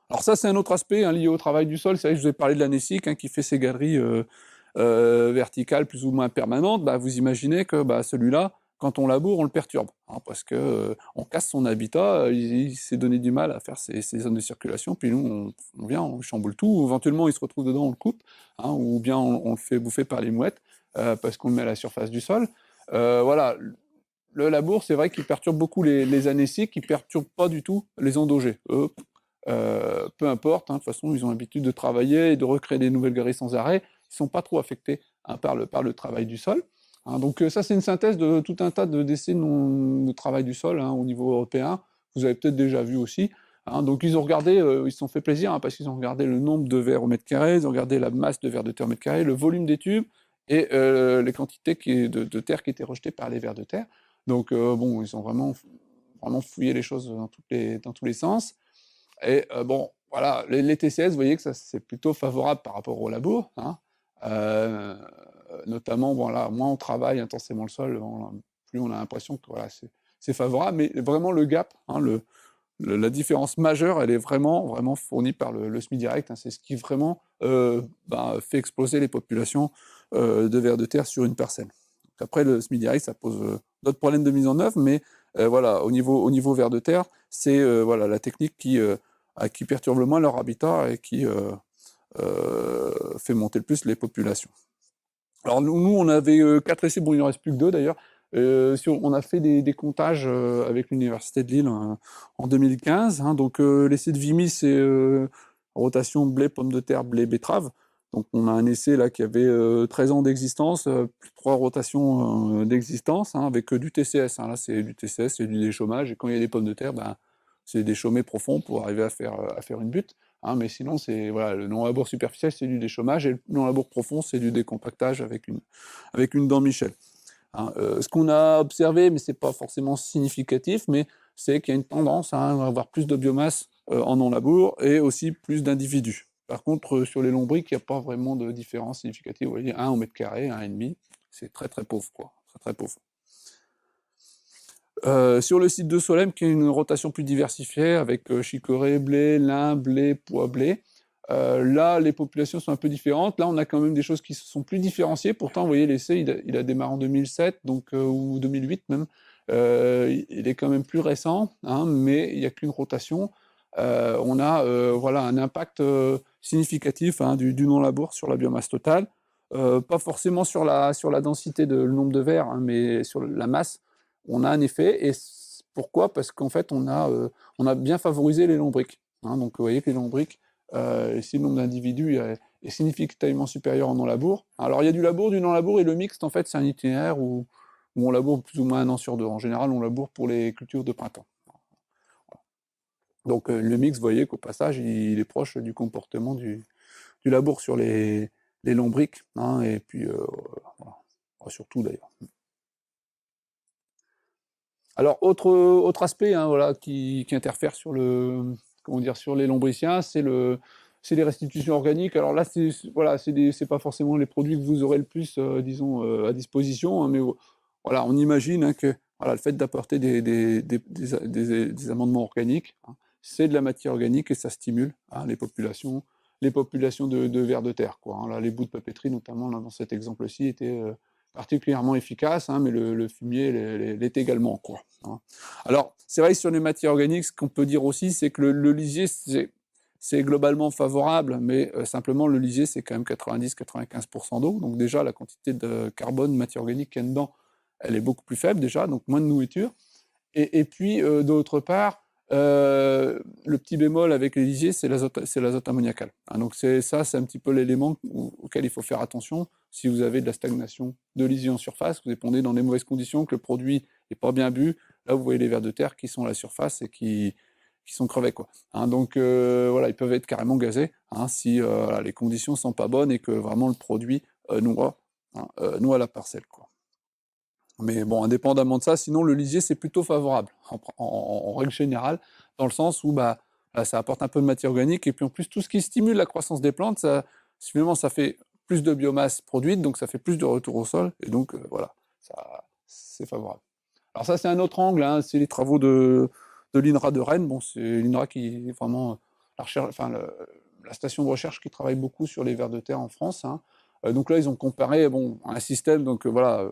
Alors ça, c'est un autre aspect hein, lié au travail du sol. C'est vrai que je vous ai parlé de l'anessique hein, qui fait ses galeries verticales plus ou moins permanentes. Bah, vous imaginez que bah, celui-là, quand on laboure, on le perturbe. Hein, parce que on casse son habitat, il s'est donné du mal à faire ses zones de circulation. Puis nous, on vient, on chamboule tout. Éventuellement, il se retrouve dedans, on le coupe. Hein, ou bien on le fait bouffer par les mouettes parce qu'on le met à la surface du sol. Voilà, le labour, c'est vrai qu'il perturbe beaucoup les anéciques, il ne perturbe pas du tout les endogés. Eux, peu importe, hein, de toute façon, ils ont l'habitude de travailler et de recréer des nouvelles galeries sans arrêt. Ils ne sont pas trop affectés hein, par le travail du sol. Hein, donc ça, c'est une synthèse de tout un tas d'essais de travail du sol hein, au niveau européen. Vous avez peut-être déjà vu aussi. Hein, donc ils ont regardé, ils se sont fait plaisir hein, parce qu'ils ont regardé le nombre de vers au mètre carré, ils ont regardé la masse de vers de terre au mètre carré, le volume des tubes et les quantités de terre qui étaient rejetées par les vers de terre. Donc bon, ils ont vraiment fouillé les choses dans tous les sens. Et bon, voilà, les TCS, vous voyez que ça c'est plutôt favorable par rapport au labour, hein. Heu, Notamment, bon là, moins on travaille intensément le sol, plus on a l'impression que voilà, c'est favorable. Mais vraiment le gap, hein, la différence majeure, elle est vraiment fournie par le SMI direct, hein. C'est ce qui vraiment, fait exploser les populations, de vers de terre sur une parcelle. Donc après le SMI direct, ça pose, d'autres problèmes de mise en œuvre, mais voilà, au niveau vers de terre, c'est, voilà, la technique qui perturbe le moins leur habitat et qui, fait monter le plus les populations. Alors nous on avait, 4 essais, bon il en reste plus que 2 d'ailleurs. On a fait des comptages, avec l'université de Lille en 2015, hein, donc l'essai de Vimy, c'est, rotation blé, pomme de terre, blé, betterave. Donc on a un essai là qui avait, 13 ans d'existence, plus de 3 rotations, d'existence, hein, avec, du TCS, hein. Là c'est du TCS, c'est du déchômage et quand il y a des pommes de terre, ben, c'est déchaumer profond pour arriver à faire une butte. Hein, mais sinon, c'est voilà, le non-labour superficiel, c'est du déchômage, et le non-labour profond, c'est du décompactage avec une dent Michel. Hein. Ce qu'on a observé, mais c'est pas forcément significatif, mais c'est qu'il y a une tendance hein, à avoir plus de biomasse en non-labour et aussi plus d'individus. Par contre, sur les lombriques, il n'y a pas vraiment de différence significative. Vous voyez, 1 au mètre carré, 1,5, c'est très très pauvre, quoi. Très très pauvre. Sur le site de Solem, qui a une rotation plus diversifiée avec chicorée, blé, lin, blé, pois, blé. Là, les populations sont un peu différentes. Là, on a quand même des choses qui sont plus différenciées. Pourtant, vous voyez, l'essai, il a démarré en 2007, donc, ou 2008 même. Il est quand même plus récent, hein, mais il n'y a qu'une rotation. On a voilà, un impact significatif hein, du non-labour sur la biomasse totale. Pas forcément sur la densité, le nombre de vers, hein, mais sur la masse on a un effet. Et pourquoi? Parce qu'en fait, on a bien favorisé les lombriques. Hein, donc, vous voyez que les lombriques, si le nombre d'individus est significativement supérieur en non-labour. Alors, il y a du labour, du non-labour, et le mixte, en fait, c'est un itinéraire où on laboure plus ou moins 1 an sur 2. En général, on laboure pour les cultures de printemps. Donc, le mix, vous voyez qu'au passage, il est proche du comportement du labour sur les lombriques, hein, et puis, voilà. Surtout d'ailleurs. Alors, autre aspect hein, voilà, qui interfère comment dire, sur les lombriciens, c'est les restitutions organiques. Alors là, voilà, c'est pas forcément les produits que vous aurez le plus, disons, à disposition, hein, mais voilà, on imagine hein, que voilà, le fait d'apporter des amendements organiques, hein, c'est de la matière organique et ça stimule hein, les populations de vers de terre. Quoi, hein. Là, les bouts de papeterie, notamment là, dans cet exemple-ci, étaient particulièrement efficace, hein, mais le fumier l'est également. Quoi, hein. Alors, c'est vrai que sur les matières organiques, ce qu'on peut dire aussi, c'est que le lisier, c'est globalement favorable, mais simplement, le lisier, c'est quand même 90-95% d'eau. Donc déjà, la quantité de carbone, de matière organique qu'il y a dedans, elle est beaucoup plus faible déjà, donc moins de nourriture. Et puis, d'autre part, le petit bémol avec les lisiers, c'est l'azote ammoniacal. Hein, donc c'est un petit peu l'élément auquel il faut faire attention. Si vous avez de la stagnation de lisier en surface, que vous épondez dans des mauvaises conditions, que le produit n'est pas bien bu, là vous voyez les vers de terre qui sont à la surface et qui sont crevés. Quoi. Hein, donc voilà, ils peuvent être carrément gazés hein, si voilà, les conditions ne sont pas bonnes et que vraiment le produit noie la parcelle. Quoi. Mais bon, indépendamment de ça, sinon le lisier, c'est plutôt favorable, en règle générale, dans le sens où bah, ça apporte un peu de matière organique, et puis en plus, tout ce qui stimule la croissance des plantes, finalement, ça fait plus de biomasse produite, donc ça fait plus de retour au sol, et donc voilà, c'est favorable. Alors ça, c'est un autre angle, hein, c'est les travaux de l'INRA de Rennes. Bon, c'est l'INRA qui vraiment la station de recherche qui travaille beaucoup sur les vers de terre en France, hein. Donc là, ils ont comparé un système,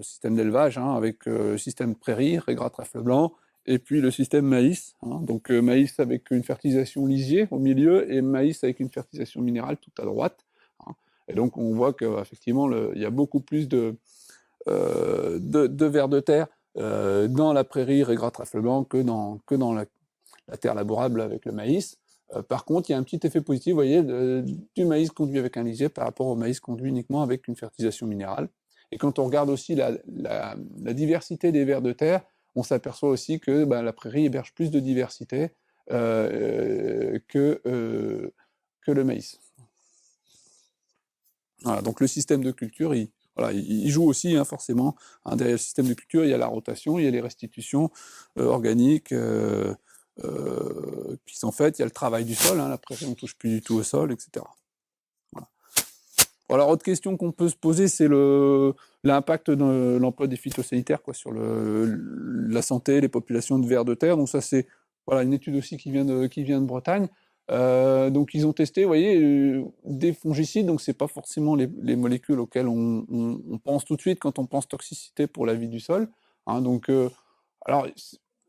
système d'élevage, hein, avec le système prairie, régras trèfle blanc, et puis le système maïs, hein. Donc maïs avec une fertilisation lisier au milieu et maïs avec une fertilisation minérale tout à droite, hein. Et donc on voit qu'effectivement, il y a beaucoup plus de vers de terre dans la prairie régras trèfle blanc que dans la terre labourable avec le maïs. Par contre, il y a un petit effet positif, vous voyez, du maïs conduit avec un lisier par rapport au maïs conduit uniquement avec une fertilisation minérale. Et quand on regarde aussi la diversité des vers de terre, on s'aperçoit aussi que la prairie héberge plus de diversité que le maïs. Voilà, donc le système de culture, il joue aussi, hein, forcément. Hein, derrière le système de culture, il y a la rotation, il y a les restitutions organiques qui sont faites, il y a le travail du sol, hein, la prairie, on ne touche plus du tout au sol, etc. Voilà. Alors, autre question qu'on peut se poser, c'est l'impact de l'emploi des phytosanitaires sur la santé, les populations de vers de terre. Donc ça, c'est une étude aussi qui vient de Bretagne. Donc ils ont testé, vous voyez, des fongicides, donc c'est pas forcément les molécules auxquelles on pense tout de suite quand on pense toxicité pour la vie du sol, hein. Donc, alors,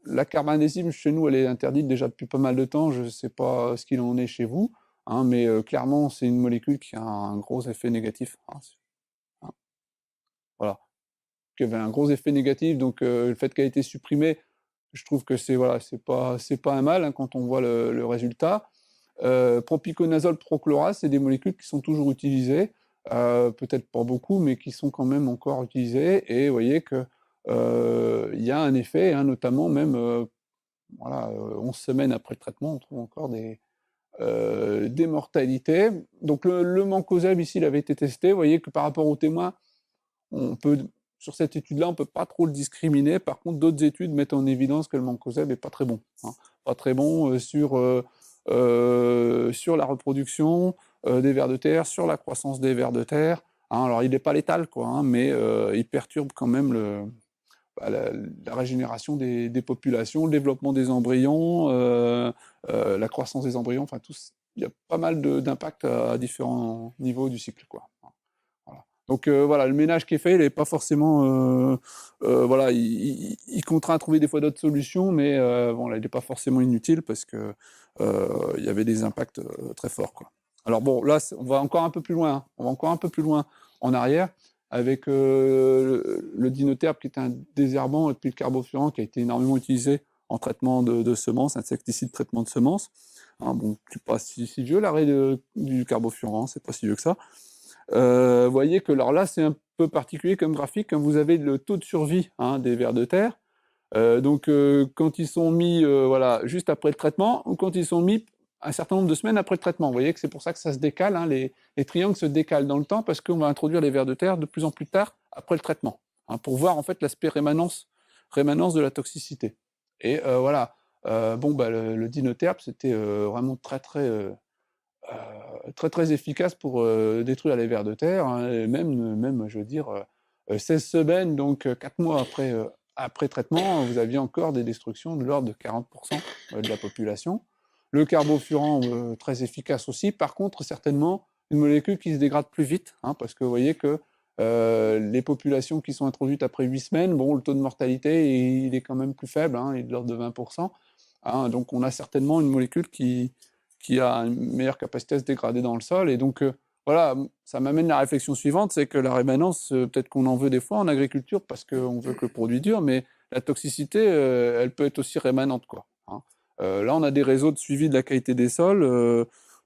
la carbamazepine chez nous, elle est interdite déjà depuis pas mal de temps, je ne sais pas ce qu'il en est chez vous, hein, mais clairement, c'est une molécule qui a un gros effet négatif, hein. Voilà, qui avait un gros effet négatif, donc le fait qu'elle ait été supprimée, je trouve que c'est pas un mal, hein, quand on voit le résultat. Propiconazole, prochlorase, c'est des molécules qui sont toujours utilisées, peut-être pas beaucoup, mais qui sont quand même encore utilisées. Et vous voyez qu'il y a un effet, hein, notamment même 11 semaines après le traitement, on trouve encore des mortalités. Donc le mancozeb, ici, il avait été testé. Vous voyez que par rapport aux témoins, sur cette étude-là, on ne peut pas trop le discriminer. Par contre, d'autres études mettent en évidence que le mancozeb n'est pas très bon, hein. Pas très bon sur la reproduction des vers de terre, sur la croissance des vers de terre, hein. Alors, il n'est pas létal, hein, mais il perturbe quand même la régénération des populations, le développement des embryons, la croissance des embryons, enfin, il y a pas mal d'impacts à différents niveaux du cycle, quoi. Voilà. Donc le ménage qui est fait, il n'est pas forcément... il contraint à trouver des fois d'autres solutions, mais il n'est pas forcément inutile parce que il y avait des impacts très forts, quoi. Alors bon, là, on va encore un peu plus loin, hein. On va encore un peu plus loin en arrière avec le dinoterpe qui est un désherbant et puis le carbofuran qui a été énormément utilisé en traitement de semences, insecticide traitement de semences. Hein, bon, c'est pas si vieux l'arrêt du carbofuran, c'est pas si vieux que ça. Vous voyez que alors là, c'est un peu particulier comme graphique, hein. Vous avez le taux de survie, hein, des vers de terre. Donc, quand ils sont mis juste après le traitement ou quand ils sont mis un certain nombre de semaines après le traitement. Vous voyez que c'est pour ça que ça se décale, hein, les triangles se décalent dans le temps parce qu'on va introduire les vers de terre de plus en plus tard après le traitement, hein, pour voir en fait l'aspect rémanence de la toxicité. Et le dinoterpe, c'était vraiment très très efficace pour détruire les vers de terre, hein, et même, je veux dire, 16 semaines, donc 4 mois après traitement, vous aviez encore des destructions de l'ordre de 40% de la population. Le carbofuran, très efficace aussi. Par contre, certainement, une molécule qui se dégrade plus vite, hein, parce que vous voyez que les populations qui sont introduites après 8 semaines, le taux de mortalité, il est quand même plus faible, hein, il est de l'ordre de 20%. Hein, donc on a certainement une molécule qui a une meilleure capacité à se dégrader dans le sol. Et donc, ça m'amène à la réflexion suivante, c'est que la rémanence, peut-être qu'on en veut des fois en agriculture parce qu'on veut que le produit dure, mais la toxicité, elle peut être aussi rémanente, quoi, hein. Là, on a des réseaux de suivi de la qualité des sols.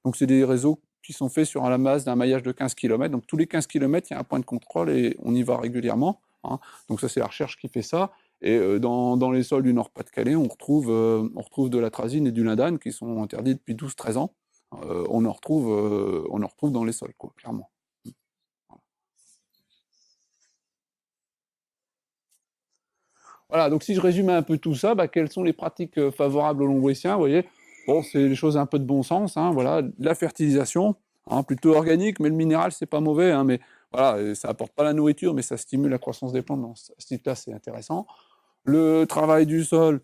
Donc, c'est des réseaux qui sont faits sur la base d'un maillage de 15 km. Donc, tous les 15 km, il y a un point de contrôle et on y va régulièrement, hein. Donc, ça, c'est la recherche qui fait ça. Et dans les sols du Nord-Pas-de-Calais, on retrouve de l'atrazine et du lindane qui sont interdits depuis 12-13 ans. On en retrouve dans les sols, quoi, clairement. Voilà, donc si je résume un peu tout ça, quelles sont les pratiques favorables aux lombriciens? Vous voyez, c'est des choses un peu de bon sens, hein, voilà, la fertilisation, hein, plutôt organique, mais le minéral, c'est pas mauvais, hein, mais voilà, ça apporte pas la nourriture, mais ça stimule la croissance des plantes, dans ce type-là, c'est intéressant. Le travail du sol,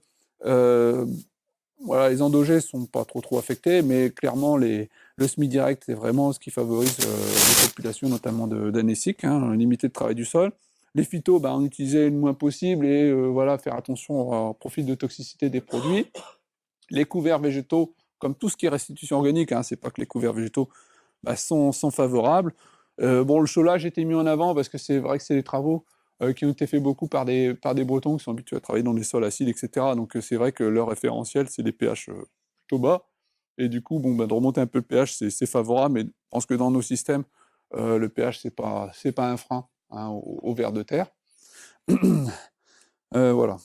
voilà, les endogés sont pas trop affectés, mais clairement, le semi-direct, c'est vraiment ce qui favorise les populations, notamment d'anéciques, hein, limiter le travail du sol. Les phytos, en utiliser le moins possible et voilà, faire attention au profil de toxicité des produits. Les couverts végétaux, comme tout ce qui est restitution organique, hein, c'est pas que les couverts végétaux, sont favorables. Bon, le cholage était mis en avant parce que c'est vrai que c'est des travaux qui ont été faits beaucoup par des Bretons qui sont habitués à travailler dans des sols acides, etc. Donc c'est vrai que leur référentiel, c'est des pH plutôt bas. Et du coup, bon, de remonter un peu le pH, c'est favorable, mais je pense que dans nos systèmes, le pH, c'est pas un frein, hein, au ver de terre. Voilà.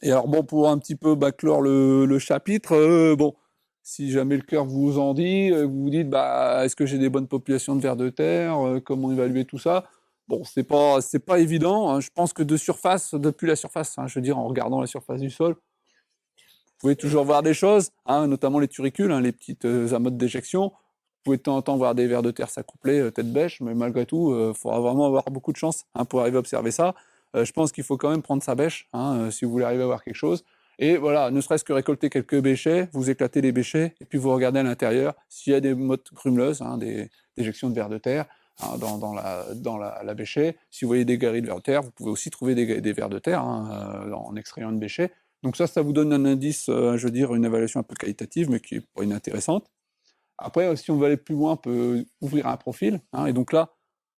Et alors bon, pour un petit peu clore le chapitre, bon, si jamais le cœur vous en dit, vous vous dites, est-ce que j'ai des bonnes populations de vers de terre, comment évaluer tout ça? Bon, c'est pas évident, hein. Je pense que de surface, depuis la surface, hein, je veux dire en regardant la surface du sol, vous pouvez toujours voir des choses, hein, notamment les turicules, hein, les petites amottes d'éjection. Vous pouvez de temps en temps voir des vers de terre s'accoupler, tête bêche, mais malgré tout, il faudra vraiment avoir beaucoup de chance, hein, pour arriver à observer ça. Je pense qu'il faut quand même prendre sa bêche, hein, si vous voulez arriver à voir quelque chose. Et voilà, ne serait-ce que récolter quelques béchets, vous éclatez les béchets, et puis vous regardez à l'intérieur s'il y a des mottes grumeleuses, hein, des déjections de vers de terre, hein, dans la béchet. Si vous voyez des galeries de vers de terre, vous pouvez aussi trouver des vers de terre, hein, en extrayant une béchet. Donc ça vous donne un indice, je veux dire, une évaluation un peu qualitative, mais qui est pas inintéressante. Après, si on veut aller plus loin, on peut ouvrir un profil, hein, et donc là,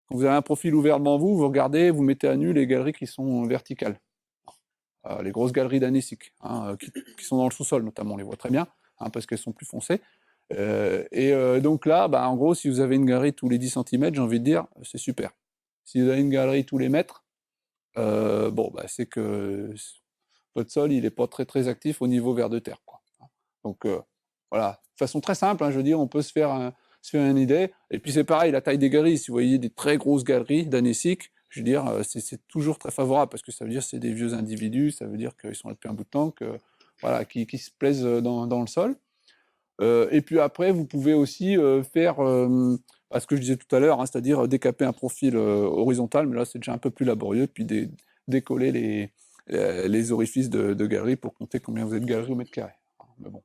quand vous avez un profil ouvert devant vous, vous regardez, vous mettez à nu les galeries qui sont verticales. Les grosses galeries d'anéciques, hein, qui sont dans le sous-sol notamment, on les voit très bien, hein, parce qu'elles sont plus foncées. Donc là, en gros, si vous avez une galerie tous les 10 cm, j'ai envie de dire, c'est super. Si vous avez une galerie tous les mètres, c'est que votre sol, il n'est pas très actif au niveau vers de terre, quoi. Donc voilà, de façon très simple, hein, je veux dire, on peut se faire une idée. Et puis c'est pareil, la taille des galeries, si vous voyez des très grosses galeries d'anéciques, je veux dire, c'est toujours très favorable, parce que ça veut dire que c'est des vieux individus, ça veut dire qu'ils sont là depuis un bout de temps, voilà, qui se plaisent dans le sol. Et puis après, vous pouvez aussi faire ce que je disais tout à l'heure, hein, c'est-à-dire décaper un profil horizontal, mais là c'est déjà un peu plus laborieux, puis décoller les orifices de galeries pour compter combien vous êtes de galeries au mètre carré. Mais bon,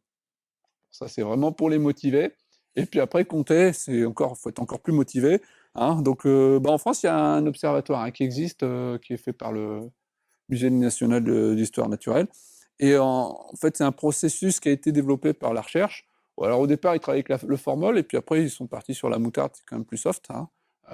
ça c'est vraiment pour les motiver. Et puis après, compter, faut être encore plus motivé, hein. Donc en France, il y a un observatoire, hein, qui existe, qui est fait par le Musée national d'histoire naturelle. Et en fait, c'est un processus qui a été développé par la recherche. Bon, alors au départ, ils travaillaient avec le formol, et puis après, ils sont partis sur la moutarde, c'est quand même plus soft, hein,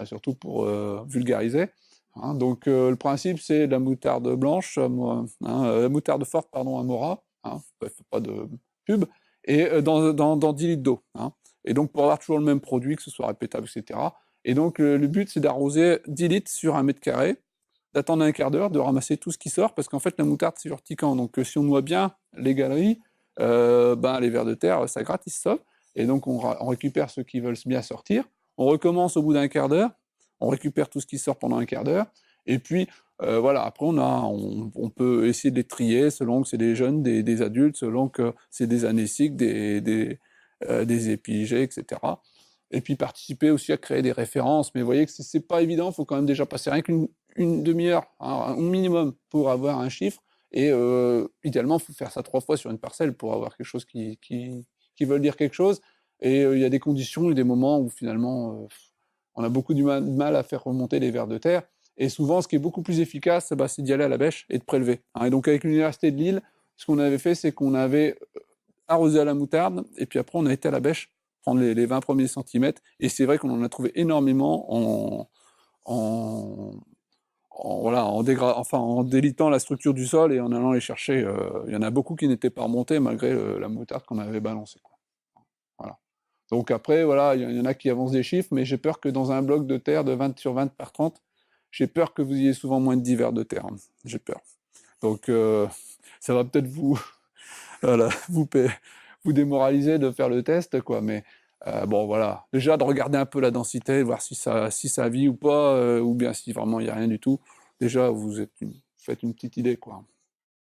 surtout pour vulgariser, hein. Donc le principe, c'est de la moutarde blanche, la moutarde forte, pardon, Amora, hein, bref, pas de pub, et dans 10 litres d'eau, hein. Et donc pour avoir toujours le même produit, que ce soit répétable, etc. Et donc le but, c'est d'arroser 10 litres sur 1 mètre carré, d'attendre un quart d'heure, de ramasser tout ce qui sort, parce qu'en fait, la moutarde, c'est urticant. Donc, si on noie bien les galeries, les vers de terre, ça gratte, ils se sauvent. Et donc, on récupère ceux qui veulent bien sortir. On recommence au bout d'un quart d'heure. On récupère tout ce qui sort pendant un quart d'heure. Et puis, voilà, après, on peut essayer de les trier selon que c'est des jeunes, des adultes, selon que c'est des anéciques, des épigés, etc. Et puis participer aussi à créer des références. Mais vous voyez que c'est pas évident, il faut quand même déjà passer rien qu'une demi-heure, hein, un minimum, pour avoir un chiffre. Et idéalement, il faut faire ça 3 fois sur une parcelle pour avoir quelque chose qui veut dire quelque chose. Et il y a des conditions et des moments où finalement, on a beaucoup de mal à faire remonter les vers de terre. Et souvent, ce qui est beaucoup plus efficace, c'est d'y aller à la bêche et de prélever, hein. Et donc avec l'Université de Lille, ce qu'on avait fait, c'est qu'on avait arrosé à la moutarde, et puis après on a été à la bêche, prendre les 20 premiers centimètres, et c'est vrai qu'on en a trouvé énormément en, voilà, en délitant la structure du sol et en allant les chercher. Il y en a beaucoup qui n'étaient pas remontés malgré la moutarde qu'on avait balancée, quoi. Voilà. Donc après, voilà, il y en a qui avancent des chiffres, mais j'ai peur que dans un bloc de terre de 20 sur 20 par 30, j'ai peur que vous ayez souvent moins de 10 vers de terre, hein. J'ai peur. Donc ça va peut-être voilà, vous démoraliser de faire le test, quoi. Mais bon, voilà. Déjà, de regarder un peu la densité, voir si ça vit ou pas, ou bien si vraiment il n'y a rien du tout. Déjà, faites une petite idée, quoi.